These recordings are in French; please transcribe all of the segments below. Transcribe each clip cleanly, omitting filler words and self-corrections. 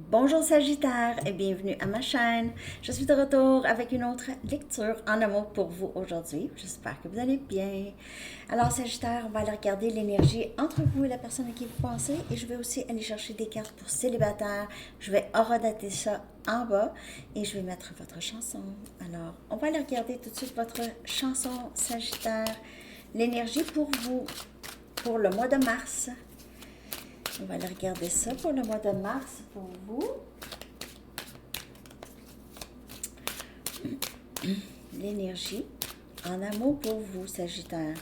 Bonjour Sagittaire et bienvenue à ma chaîne. Je suis de retour avec une autre lecture en amour pour vous aujourd'hui. J'espère que vous allez bien. Alors Sagittaire, on va aller regarder l'énergie entre vous et la personne à qui vous pensez et je vais aussi aller chercher des cartes pour célibataire. Je vais horodater ça en bas et je vais mettre votre chanson. Alors, on va aller regarder tout de suite votre chanson Sagittaire. L'énergie pour vous pour le mois de mars. On va aller regarder ça pour le mois de mars pour vous. L'énergie en amour pour vous, Sagittaire.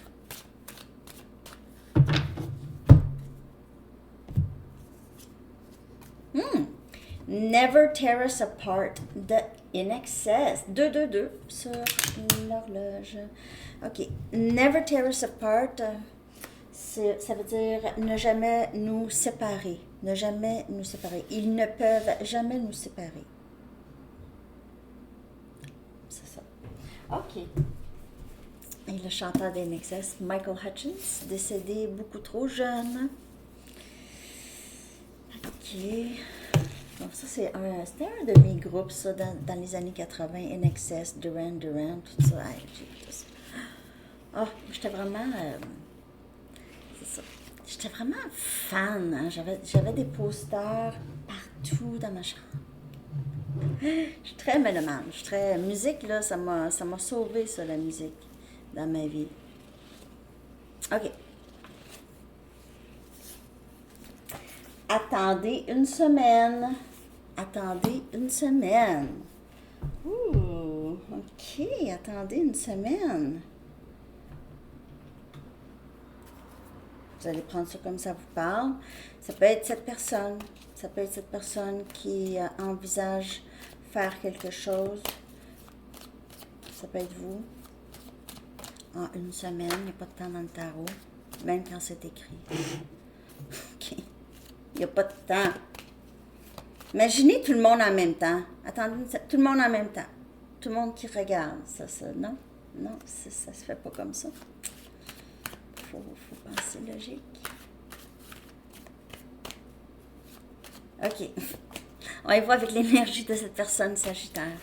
Never tear us apart de In Excess. 222 sur l'horloge. OK. Never tear us apart. Ça veut dire ne jamais nous séparer. Ne jamais nous séparer. Ils ne peuvent jamais nous séparer. C'est ça. OK. Et le chanteur d'In Excess, Michael Hutchence, décédé beaucoup trop jeune. OK. Donc ça, c'était un de mes groupes, ça, dans les années 80. In Excess, Duran Duran, tout ça. Oh, j'étais vraiment... J'étais vraiment fan. Hein? J'avais des posters partout dans ma chambre. Je suis très mélomane. Je suis très... Musique, là, ça m'a sauvé, ça, la musique, dans ma vie. OK. Attendez une semaine. Attendez une semaine. Ouh, OK. Attendez une semaine. Vous allez prendre ça comme ça vous parle. Ça peut être cette personne. Ça peut être cette personne qui envisage faire quelque chose. Ça peut être vous. En une semaine, il n'y a pas de temps dans le tarot. Même quand c'est écrit. OK. Il n'y a pas de temps. Imaginez tout le monde en même temps. Attendez, tout le monde en même temps. Tout le monde qui regarde. Non. Non, ça se fait pas comme ça. Faut penser logique. OK. On y va avec l'énergie de cette personne Sagittaire.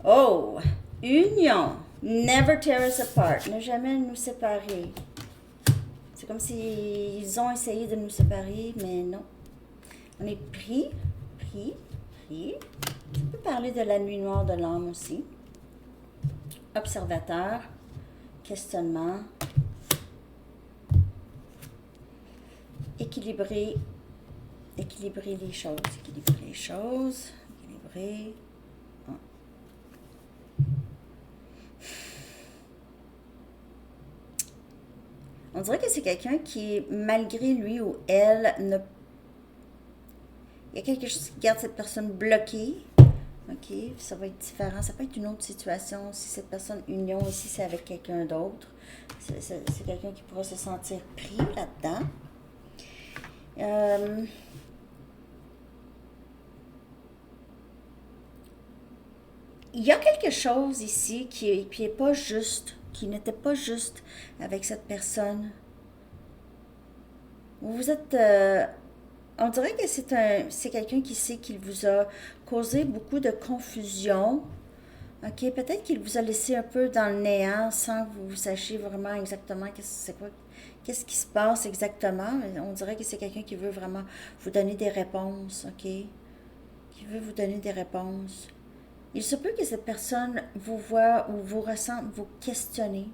Oh! Union. Never tear us apart. Ne jamais nous séparer. C'est comme s'ils ont essayé de nous séparer, mais non. On est pris. Ça peut parler de la nuit noire de l'âme aussi. Observateur, questionnement, équilibrer les choses, équilibrer. On dirait que c'est quelqu'un qui, malgré lui ou elle, ne... Il y a quelque chose qui garde cette personne bloquée. OK, ça va être différent. Ça peut être une autre situation. Si cette personne union ici, c'est avec quelqu'un d'autre. C'est quelqu'un qui pourra se sentir pris là-dedans. Il y a quelque chose ici qui est pas juste, qui n'était pas juste avec cette personne. Vous êtes... on dirait que c'est quelqu'un qui sait qu'il vous a causé beaucoup de confusion. OK, peut-être qu'il vous a laissé un peu dans le néant sans que vous sachiez vraiment exactement qu'est-ce qui se passe exactement. On dirait que c'est quelqu'un qui veut vraiment vous donner des réponses, OK? Qui veut vous donner des réponses. Il se peut que cette personne vous voit ou vous ressente, vous questionner.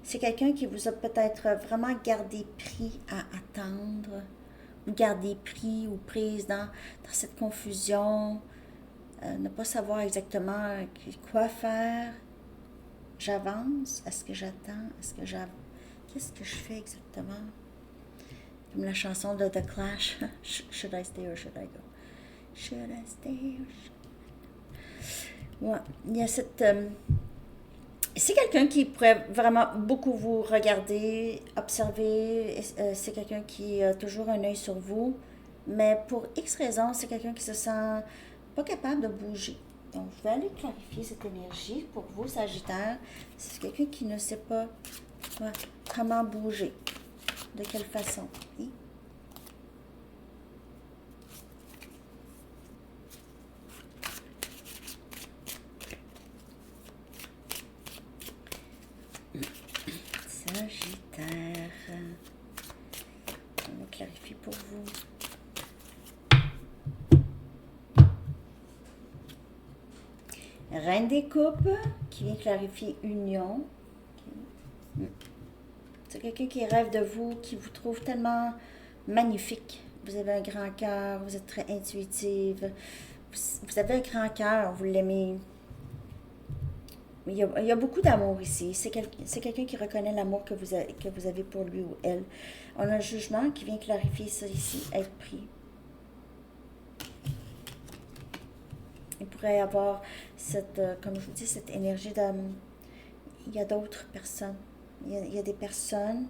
C'est quelqu'un qui vous a peut-être vraiment gardé pris à attendre. Garder pris ou prise dans cette confusion, ne pas savoir exactement quoi faire. J'avance, est-ce que j'attends, qu'est-ce que je fais exactement? Comme la chanson de The Clash, Should I stay or should I go? Should I stay or should I go? Ouais, il y a cette... c'est quelqu'un qui pourrait vraiment beaucoup vous regarder, observer. C'est quelqu'un qui a toujours un œil sur vous. Mais pour X raisons, c'est quelqu'un qui se sent pas capable de bouger. Donc, je vais aller clarifier cette énergie pour vous, Sagittaire. C'est quelqu'un qui ne sait pas comment bouger. De quelle façon? Oui. Sagittaire. On va clarifier pour vous. Reine des coupes, qui vient clarifier union. Okay. C'est quelqu'un qui rêve de vous, qui vous trouve tellement magnifique. Vous avez un grand cœur, vous êtes très intuitive. Vous avez un grand cœur, vous l'aimez. Il y a beaucoup d'amour ici. C'est quelqu'un qui reconnaît l'amour que vous avez pour lui ou elle. On a un jugement qui vient clarifier ça ici, être pris. Il pourrait y avoir cette, comme je vous dis, cette énergie d'amour. Il y a d'autres personnes. Il y a des personnes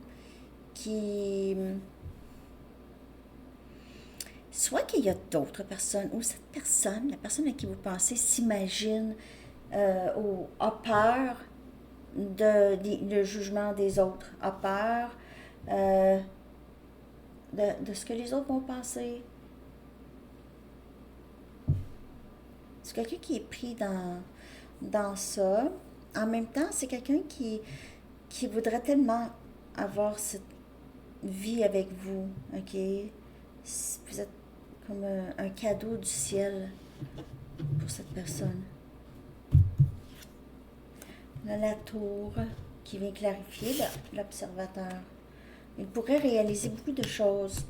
qui... Soit qu'il y a d'autres personnes, ou cette personne, la personne à qui vous pensez, s'imagine ou a peur le jugement des autres, a peur de ce que les autres vont penser. C'est quelqu'un qui est pris dans ça. En même temps, c'est quelqu'un qui voudrait tellement avoir cette vie avec vous, ok? Vous êtes comme un cadeau du ciel pour cette personne. On a la tour qui vient clarifier l'observateur. Il pourrait réaliser beaucoup de choses,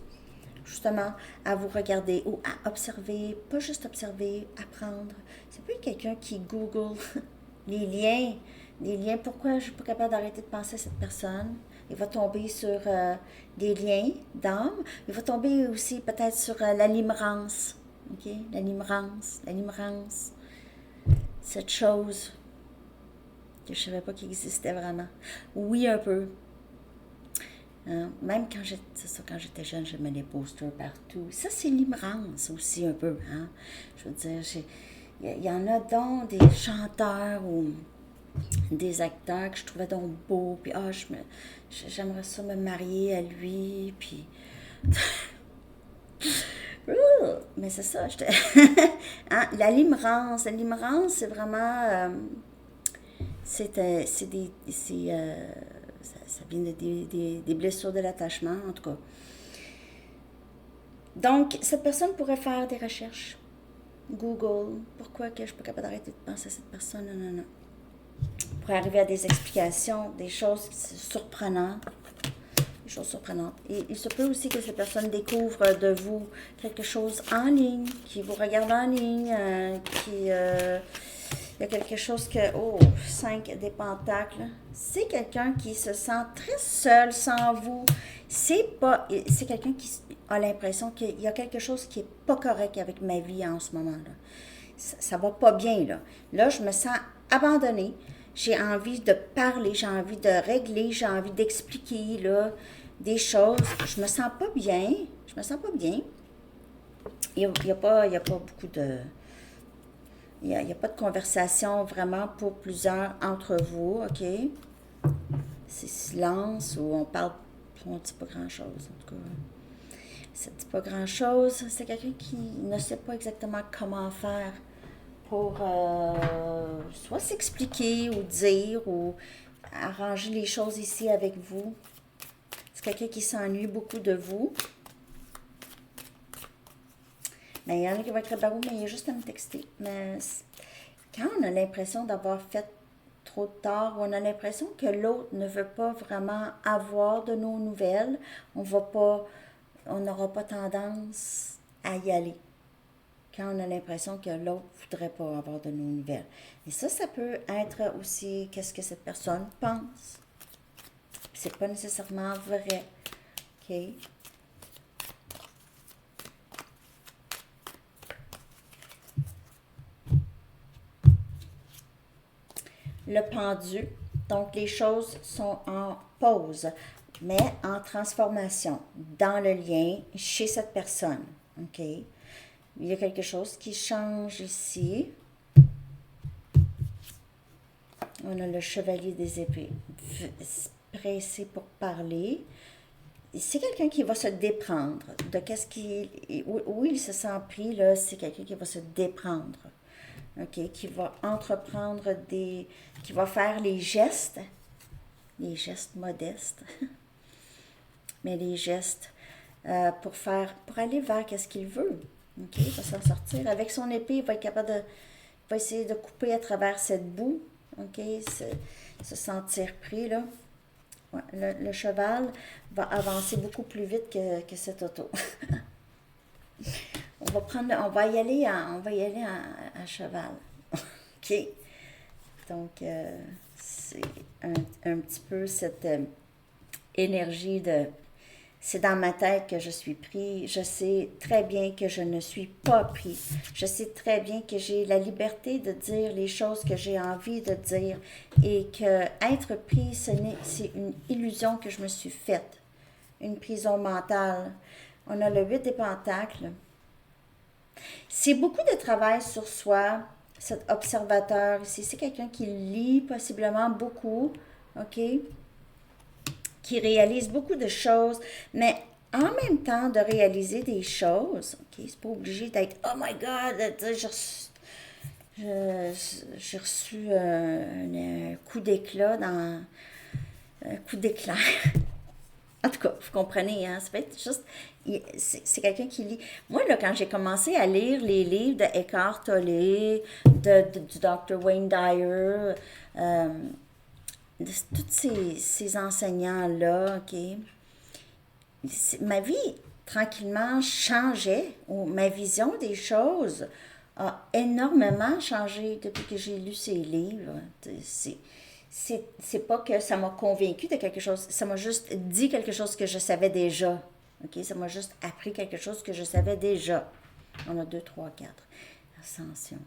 justement, à vous regarder ou à observer, pas juste observer, apprendre. Ça peut être quelqu'un qui Google les liens, pourquoi je ne suis pas capable d'arrêter de penser à cette personne. Il va tomber sur des liens d'âme. Il va tomber aussi peut-être sur la limerence. OK? La limerence. Cette chose que je ne savais pas qu'il existait vraiment. Oui, un peu. Même quand j'étais jeune, je mets des posters partout. Ça, c'est limerence aussi un peu. Hein? Je veux dire, il y en a donc des chanteurs ou des acteurs que je trouvais donc beaux, puis j'aimerais ça me marier à lui, puis... Mais c'est ça, hein, la limerence, c'est vraiment... ça vient des blessures de l'attachement, en tout cas. Donc, cette personne pourrait faire des recherches. Google, pourquoi que je ne suis pas capable d'arrêter de penser à cette personne, non. Pour arriver à des explications, des choses surprenantes. Et il se peut aussi que cette personne découvre de vous quelque chose en ligne, qui vous regarde en ligne, il y a quelque chose que... Oh, 5 des pentacles. C'est quelqu'un qui se sent très seul sans vous. C'est quelqu'un qui a l'impression qu'il y a quelque chose qui est pas correct avec ma vie en ce moment-là. Ça va pas bien, là. Là, je me sens abandonnée. J'ai envie de parler, j'ai envie de régler, j'ai envie d'expliquer, là, des choses. Je me sens pas bien. Il n'y a pas beaucoup de... Il n'y a pas de conversation vraiment pour plusieurs entre vous, OK? C'est silence où on ne dit pas grand-chose, en tout cas. Ça ne dit pas grand-chose. C'est quelqu'un qui ne sait pas exactement comment faire pour soit s'expliquer ou dire ou arranger les choses ici avec vous. C'est quelqu'un qui s'ennuie beaucoup de vous. Mais il y en a qui vont être barreaux, mais il y a juste à me texter. Mais quand on a l'impression d'avoir fait trop de tort, ou on a l'impression que l'autre ne veut pas vraiment avoir de nos nouvelles, on n'aura pas tendance à y aller. Quand on a l'impression que l'autre ne voudrait pas avoir de nos nouvelles. Et ça peut être aussi qu'est-ce que cette personne pense. C'est pas nécessairement vrai. OK? Le pendu. Donc, les choses sont en pause, mais en transformation dans le lien chez cette personne. OK? Il y a quelque chose qui change ici. On a le chevalier des épées. Pressé pour parler. c'est quelqu'un qui va se déprendre de qu'est-ce qui, où il se sent pris, là, c'est quelqu'un qui va se déprendre, OK, qui va entreprendre qui va faire les gestes modestes, mais les gestes pour aller vers qu'est-ce qu'il veut, OK, il va s'en sortir. Avec son épée, il va être capable il va essayer de couper à travers cette boue, OK, se sentir pris, là. Ouais, le cheval va avancer beaucoup plus vite que cette auto. On va y aller à cheval. OK? Donc, c'est un petit peu cette énergie de c'est dans ma tête que je suis pris. Je sais très bien que je ne suis pas pris. Je sais très bien que j'ai la liberté de dire les choses que j'ai envie de dire et que être pris, c'est une illusion que je me suis faite. Une prison mentale. On a le 8 des pentacles. C'est beaucoup de travail sur soi, cet observateur ici. C'est quelqu'un qui lit possiblement beaucoup, OK? Qui réalise beaucoup de choses, mais en même temps de réaliser des choses, OK? C'est pas obligé d'être « Oh my God! » J'ai reçu un coup d'éclat dans... Un coup d'éclair. En tout cas, vous comprenez, hein? Ça peut être juste... C'est quelqu'un qui lit. Moi, là, quand j'ai commencé à lire les livres de Eckhart Tolle, du Dr. Wayne Dyer, de tous ces enseignants-là, OK, ma vie, tranquillement, changeait, ou ma vision des choses a énormément changé depuis que j'ai lu ces livres. C'est pas que ça m'a convaincu de quelque chose, ça m'a juste dit quelque chose que je savais déjà. OK? Ça m'a juste appris quelque chose que je savais déjà. On a 2, 3, 4. Ascension.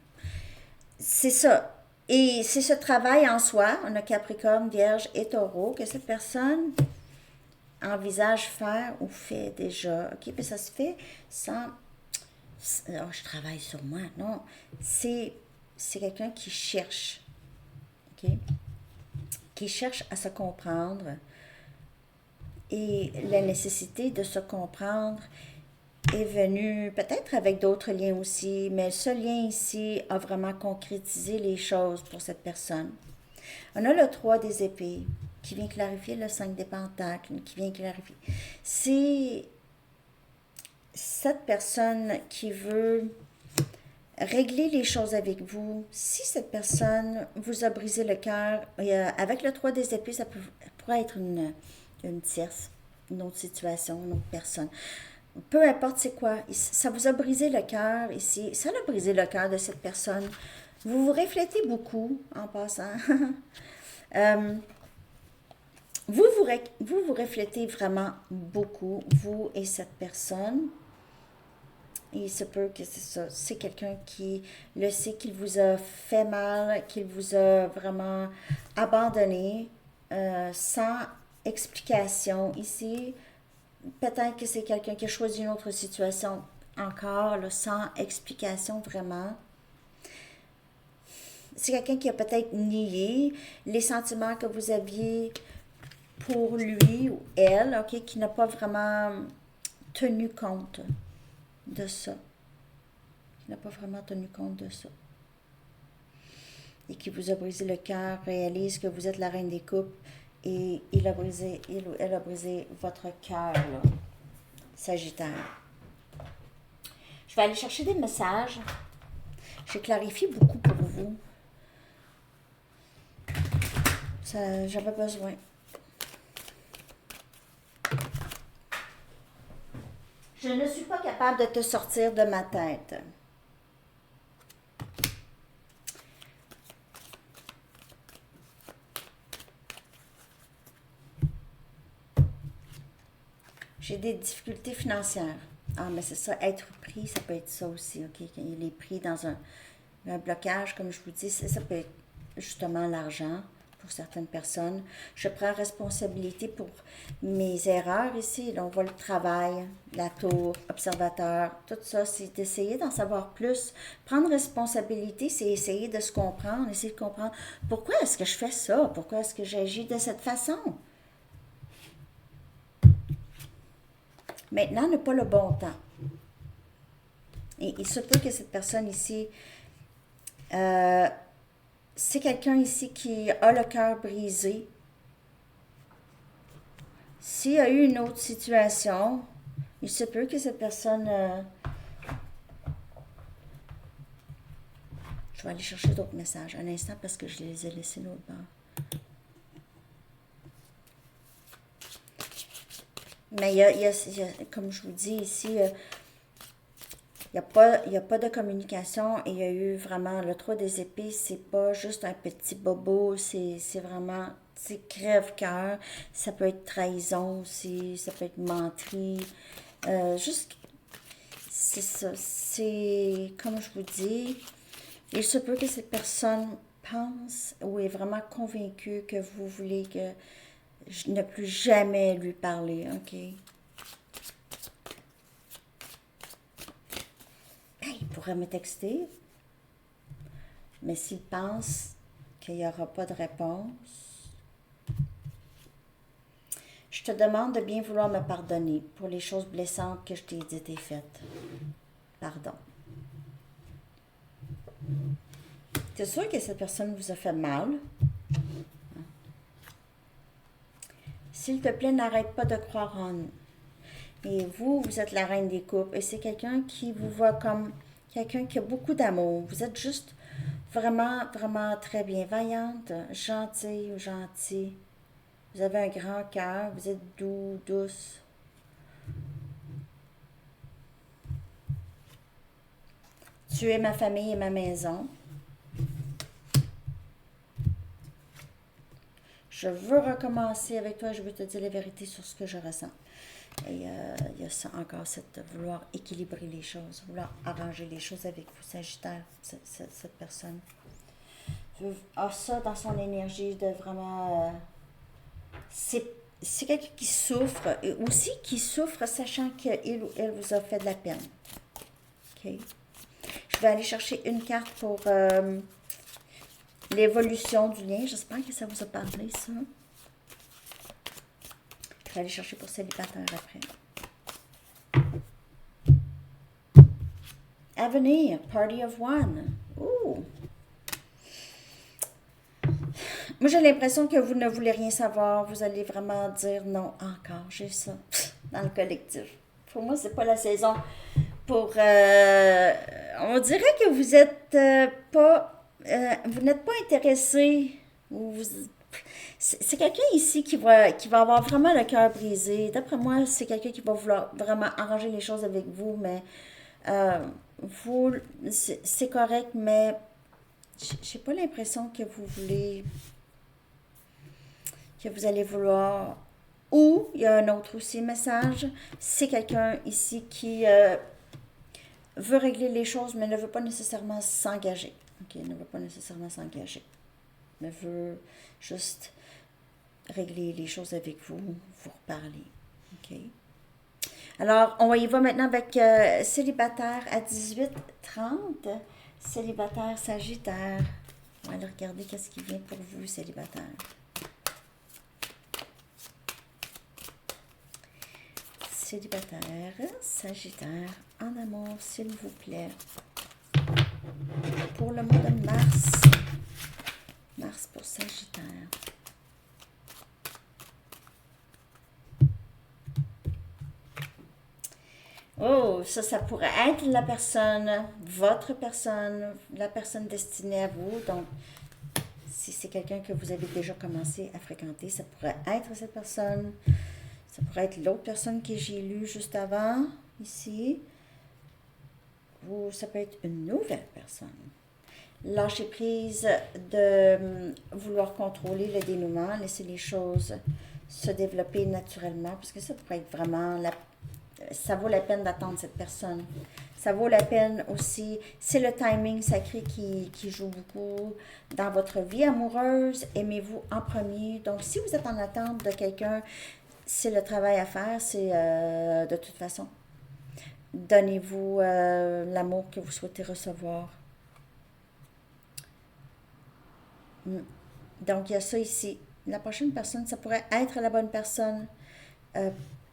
C'est ça. Et c'est ce travail en soi, on a Capricorne, Vierge et Taureau, que cette personne envisage faire ou fait déjà. OK? Puis ça se fait sans... Oh, je travaille sur moi. Non. C'est quelqu'un qui cherche. OK? Qui cherche à se comprendre. Et la nécessité de se comprendre est venue peut-être avec d'autres liens aussi, mais ce lien ici a vraiment concrétisé les choses pour cette personne. On a le 3 des épées qui vient clarifier le 5 des pentacles, qui vient clarifier. C'est cette personne qui veut régler les choses avec vous. Si cette personne vous a brisé le cœur, avec le 3 des épées, ça pourrait être une tierce, une autre situation, une autre personne. Peu importe c'est quoi, ça vous a brisé le cœur ici, ça a brisé le cœur de cette personne. Vous vous reflétez beaucoup en passant. Vous reflétez vraiment beaucoup, vous et cette personne. Et il se peut que c'est ça, c'est quelqu'un qui le sait, qu'il vous a fait mal, qu'il vous a vraiment abandonné sans explication. Ici, peut-être que c'est quelqu'un qui a choisi une autre situation encore, là, sans explication vraiment. C'est quelqu'un qui a peut-être nié les sentiments que vous aviez pour lui ou elle, OK, qui n'a pas vraiment tenu compte de ça. Qui n'a pas vraiment tenu compte de ça. Et qui vous a brisé le cœur, réalise que vous êtes la reine des coupes et il ou elle a brisé votre cœur, là. Sagittaire. Je vais aller chercher des messages. J'ai clarifié beaucoup pour vous. J'avais besoin. Je ne suis pas capable de te sortir de ma tête. J'ai des difficultés financières. Ah, mais c'est ça, être pris, ça peut être ça aussi, OK? Quand il est pris dans un blocage, comme je vous dis, ça peut être justement l'argent pour certaines personnes. Je prends responsabilité pour mes erreurs ici. Là, on voit le travail, la tour, observateur, tout ça, c'est d'essayer d'en savoir plus. Prendre responsabilité, c'est essayer de se comprendre, essayer de comprendre pourquoi est-ce que je fais ça, pourquoi est-ce que j'agis de cette façon. Maintenant n'est pas le bon temps. Et il se peut que cette personne ici, c'est quelqu'un ici qui a le cœur brisé. S'il y a eu une autre situation, il se peut que cette personne... je vais aller chercher d'autres messages un instant parce que je les ai laissés l'autre bord. Mais comme je vous dis ici, il n'y a pas de communication et il y a eu vraiment le 3 des épées, c'est pas juste un petit bobo, c'est vraiment, c'est crève-cœur. Ça peut être trahison aussi, ça peut être menterie. Juste, c'est ça, c'est comme je vous dis, il se peut que cette personne pense ou est vraiment convaincue que vous voulez que je ne plus jamais lui parler, ok? Il pourrait me texter, mais s'il pense qu'il n'y aura pas de réponse, je te demande de bien vouloir me pardonner pour les choses blessantes que je t'ai dites et faites. Pardon. C'est sûr que cette personne vous a fait mal. S'il te plaît, n'arrête pas de croire en nous. Et vous, vous êtes la reine des couples. Et c'est quelqu'un qui vous voit comme quelqu'un qui a beaucoup d'amour. Vous êtes juste vraiment, vraiment très bienveillante, gentille ou gentil. Vous avez un grand cœur. Vous êtes doux, douce. Tu es ma famille et ma maison. Je veux recommencer avec toi. Je veux te dire la vérité sur ce que je ressens. Et il y a ça encore, vouloir équilibrer les choses, vouloir arranger les choses avec vous, Sagittaire, cette personne. A ça dans son énergie de vraiment... c'est quelqu'un qui souffre, et aussi qui souffre sachant qu'il ou elle vous a fait de la peine. OK? Je vais aller chercher une carte pour l'évolution du lien. J'espère que ça vous a parlé, ça. Je vais aller chercher pour célibataire après. Avenir, Party of One. Ouh! Moi, j'ai l'impression que vous ne voulez rien savoir. Vous allez vraiment dire non encore. J'ai ça dans le collectif. Pour moi, c'est pas la saison pour... on dirait que vous êtes pas... vous n'êtes pas intéressé. C'est quelqu'un ici qui va avoir vraiment le cœur brisé. D'après moi, c'est quelqu'un qui va vouloir vraiment arranger les choses avec vous, mais vous, c'est correct, mais j'ai pas l'impression que vous voulez, que vous allez vouloir. Ou, il y a un autre aussi message, c'est quelqu'un ici qui veut régler les choses, mais ne veut pas nécessairement s'engager. Ok, ne veut pas nécessairement s'engager, mais veut juste régler les choses avec vous, vous reparler. OK? Alors, on y va maintenant avec célibataire à 18h30. Célibataire Sagittaire. On va aller regarder qu'est-ce qui vient pour vous, célibataire. Célibataire, Sagittaire, en amour, s'il vous plaît. Pour le mois de mars. Mars pour Sagittaire. Oh, ça pourrait être la personne, votre personne, la personne destinée à vous. Donc, si c'est quelqu'un que vous avez déjà commencé à fréquenter, ça pourrait être cette personne. Ça pourrait être l'autre personne que j'ai lue juste avant, ici. Ou ça peut être une nouvelle personne. Lâcher prise de vouloir contrôler le dénouement, laisser les choses se développer naturellement, parce que ça pourrait être vraiment ça vaut la peine d'attendre cette personne. Ça vaut la peine aussi. C'est le timing sacré qui joue beaucoup dans votre vie amoureuse. Aimez-vous en premier. Donc, si vous êtes en attente de quelqu'un, c'est le travail à faire. C'est de toute façon. Donnez-vous l'amour que vous souhaitez recevoir. Donc, il y a ça ici. La prochaine personne, ça pourrait être la bonne personne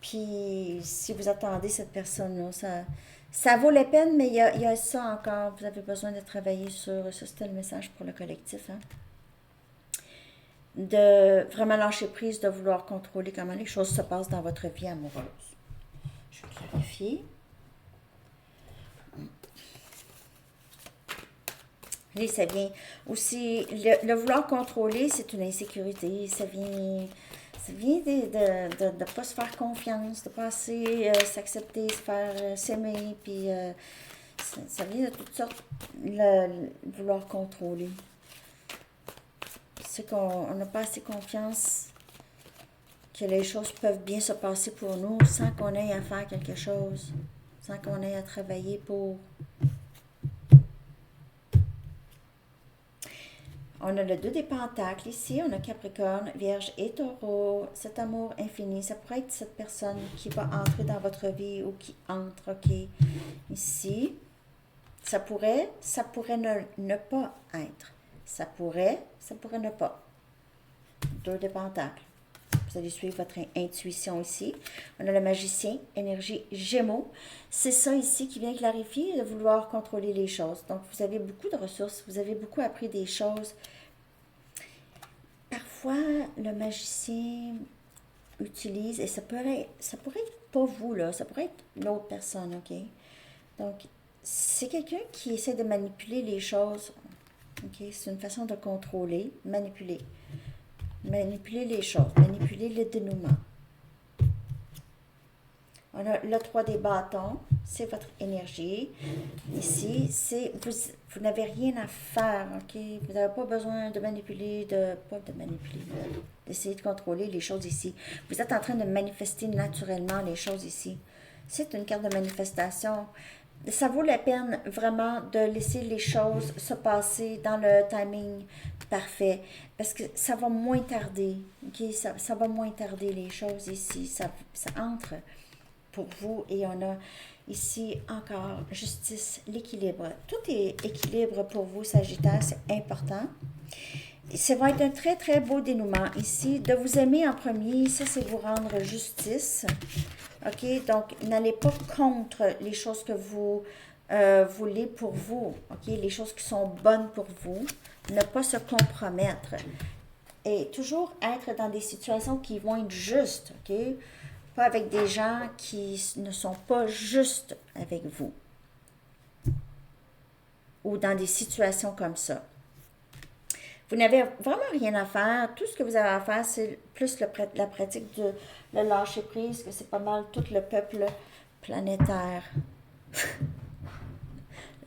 Puis, si vous attendez cette personne-là, ça vaut la peine, mais il y a ça encore. Vous avez besoin de travailler sur ça. C'était le message pour le collectif. Hein? De vraiment lâcher prise, de vouloir contrôler comment les choses se passent dans votre vie amoureuse. Je vais clarifier. Et ça vient aussi, le vouloir contrôler, c'est une insécurité. Ça vient de ne pas se faire confiance, de ne pas assez s'accepter, se faire s'aimer, puis ça vient de toutes sortes, le vouloir contrôler. C'est qu'on n'a pas assez confiance que les choses peuvent bien se passer pour nous sans qu'on ait à faire quelque chose, sans qu'on ait à travailler pour. On a le 2 des pentacles ici, on a Capricorne, Vierge et Taureau. Cet amour infini, ça pourrait être cette personne qui va entrer dans votre vie ou qui entre, ok, ici. Ça pourrait ne pas être. Ça pourrait ne pas. 2 des pentacles. Vous allez suivre votre intuition ici. On a le magicien, énergie Gémeaux. C'est ça ici qui vient clarifier de vouloir contrôler les choses. Donc, vous avez beaucoup de ressources. Vous avez beaucoup appris des choses. Parfois, le magicien utilise, et ça pourrait être pas vous, là. Ça pourrait être l'autre personne, OK? Donc, c'est quelqu'un qui essaie de manipuler les choses. OK? C'est une façon de contrôler, manipuler. Manipuler les choses, manipuler le dénouement. On a le 3 des bâtons, c'est votre énergie. Ici, c'est vous n'avez rien à faire, ok? Vous n'avez pas besoin de manipuler, d'essayer de contrôler les choses ici. Vous êtes en train de manifester naturellement les choses ici. C'est une carte de manifestation. Ça vaut la peine vraiment de laisser les choses se passer dans le timing parfait parce que ça va moins tarder, ok? Ça va moins tarder les choses ici, ça entre pour vous et on a ici encore justice, l'équilibre. Tout est équilibre pour vous, Sagittaire, c'est important. Ça va être un très très beau dénouement ici. De vous aimer en premier, ça c'est vous rendre justice. OK? Donc, n'allez pas contre les choses que vous voulez pour vous. OK? Les choses qui sont bonnes pour vous. Ne pas se compromettre. Et toujours être dans des situations qui vont être justes. OK? Pas avec des gens qui ne sont pas justes avec vous. Ou dans des situations comme ça. Vous n'avez vraiment rien à faire. Tout ce que vous avez à faire, c'est plus la pratique de le lâcher prise, que c'est pas mal tout le peuple planétaire.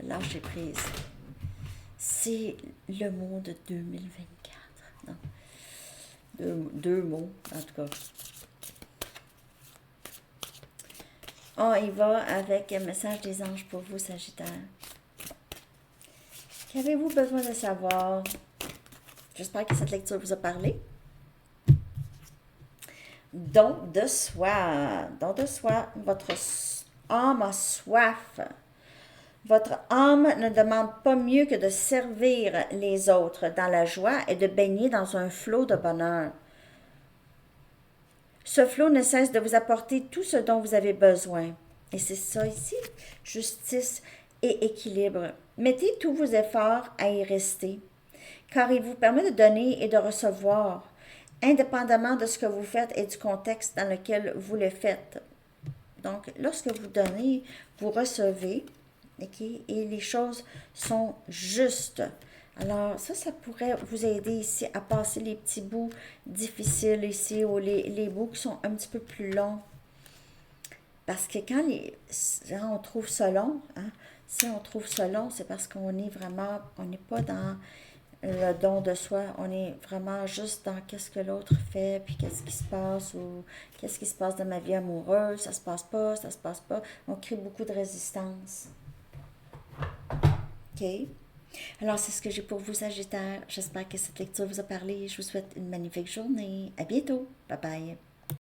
Le lâcher prise. C'est le mot de 2024. Non. Deux mots, en tout cas. On y va avec un message des anges pour vous, Sagittaire. Qu'avez-vous besoin de savoir? J'espère que cette lecture vous a parlé. Don de soi. Don de soi. Votre âme a soif. Votre âme ne demande pas mieux que de servir les autres dans la joie et de baigner dans un flot de bonheur. Ce flot ne cesse de vous apporter tout ce dont vous avez besoin. Et c'est ça ici, justice et équilibre. Mettez tous vos efforts à y rester, car il vous permet de donner et de recevoir, indépendamment de ce que vous faites et du contexte dans lequel vous le faites. Donc, lorsque vous donnez, vous recevez, okay, et les choses sont justes. Alors, ça pourrait vous aider ici à passer les petits bouts difficiles ici, ou les bouts qui sont un petit peu plus longs. Parce que quand on trouve ça long, hein, si on trouve ça long, c'est parce qu'on est vraiment, on n'est pas dans le don de soi, on est vraiment juste dans qu'est-ce que l'autre fait, puis qu'est-ce qui se passe, ou qu'est-ce qui se passe dans ma vie amoureuse, ça se passe pas, ça se passe pas. On crée beaucoup de résistance. OK? Alors, c'est ce que j'ai pour vous, Sagittaire. J'espère que cette lecture vous a parlé. Je vous souhaite une magnifique journée. À bientôt. Bye bye.